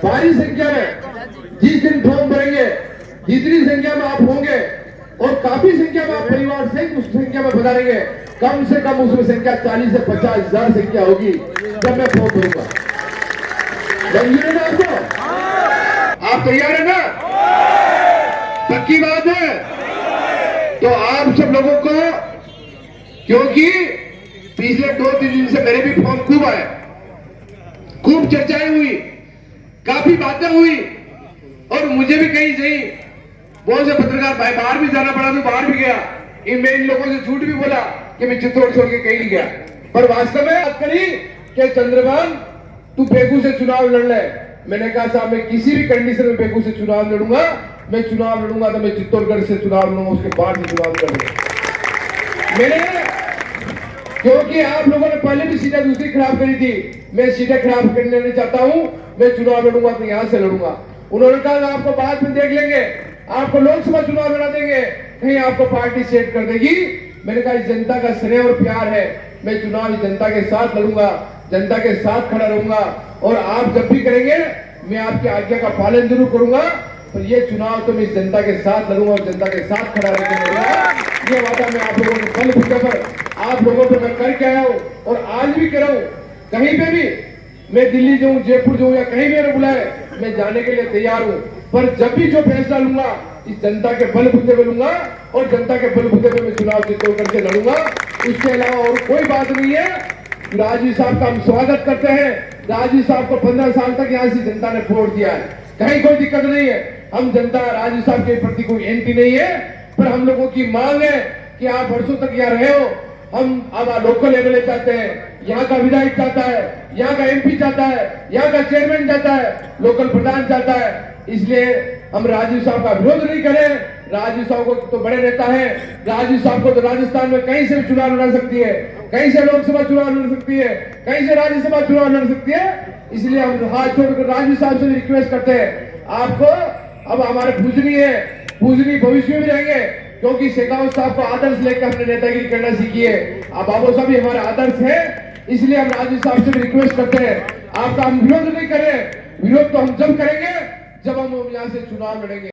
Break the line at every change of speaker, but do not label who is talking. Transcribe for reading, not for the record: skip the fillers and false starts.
भारी संख्या में जिस दिन फॉर्म भरेंगे, जितनी संख्या में आप होंगे और काफी संख्या में आप परिवार से उस संख्या में पधारेंगे, कम से कम उसमें संख्या 40 से 50 हजार संख्या होगी जब मैं फॉर्म भरूंगा। मंजूर है ना आपको? आप तैयार है ना? पक्की बात है? तो आप सब लोगों को, क्योंकि पिछले 2-3 दिन से मेरे भी फॉर्म खूब आए, खूब चर्चाएं हुई, काफी बातें हुई और मुझे भी कहीं सही बहुत से पत्रकार भाई बाहर भी जाना पड़ा तो बाहर भी गया। मैं इन लोगों से झूठ भी बोला कि मैं चित्तौड़ छोड़ के कहीं नहीं गया, पर वास्तव में बात करी कि चंद्रभान तू बेगू से चुनाव लड़ ले। मैंने कहा साहब मैं किसी भी कंडीशन में बेगू से चुनाव लड़ूंगा, मैं चुनाव लड़ूंगा तो मैं चित्तौड़गढ़ से चुनाव लड़ूंगा, उसके बाद में चुनाव लड़ूंगा। मैंने, क्योंकि आप लोगों ने पहले भी सीटें दूसरी खराब करी थी, मैं सीटें खराब करने नहीं चाहता हूं, मैं चुनाव लड़ूंगा तो यहां से लड़ूंगा। उन्होंने कहा आपको बाद में देख लेंगे, आपको लोकसभा चुनाव लड़ा देंगे, कहीं आपको पार्टी सेट कर देगी। मैंने कहा जनता का स्नेह और प्यार है, मैं चुनाव जनता के साथ लड़ूंगा, जनता के साथ खड़ा रहूंगा और आप जब भी करेंगे मैं आपकी आज्ञा का पालन जरूर करूंगा, पर ये चुनाव तो मैं जनता के साथ लड़ूंगा और जनता के साथ खड़ा रहकर लड़ूंगा। ये वादा मैं आप लोगों को बलबूते पर आप लोगों को मैं करके आया हूं और आज भी कर रहा हूं। कहीं पे भी मैं दिल्ली जाऊं, जयपुर जाऊं या कहीं मेरे बुलाए, मैं जाने के लिए तैयार हूं, पर जब भी जो फैसला लूंगा इस जनता के बलबूते पे लूंगा और जनता के बलबूते पे मैं चुनाव चित्तौड़ करके लड़ूंगा। उसके अलावा और कोई बात नहीं है। राजीव साहब का हम स्वागत करते हैं। राजीव साहब को 15 साल तक यहाँ से जनता ने वोट दिया है, कहीं कोई दिक्कत नहीं है। हम जनता राजीव साहब के प्रति कोई एंटी नहीं है, पर हम लोगों की मांग है कि आप वर्षों तक यहाँ रहे हो, हम अब लोकल एमएलए चाहते हैं, यहाँ का विधायक चाहता है, यहाँ का एमपी चाहता है, यहाँ का चेयरमैन चाहता है, लोकल प्रधान चाहता है। इसलिए हम राजीव साहब का विरोध नहीं करें। राजीव साहब को तो बड़े नेता है, राजीव साहब को तो राजस्थान में कहीं से चुनाव लड़ सकती है, कहीं से लोकसभा चुनाव लड़ सकती है, कहीं से राज्यसभा चुनाव लड़ सकती है। इसलिए हम हाथ छोड़कर राजीव साहब से रिक्वेस्ट करते हैं, आपको अब हमारे पूजनीय है, पूजनीय भविष्य में रहेंगे, क्योंकि शेखावत साहब को आदर्श लेकर हमने नेतागिरी करना सीखी है। अब बाबू साहब भी हमारे आदर्श है, इसलिए हम राजीव साहब से रिक्वेस्ट करते हैं, आपका हम विरोध नहीं करें। विरोध तो हम जब करेंगे जब हम यहाँ से चुनाव लड़ेंगे।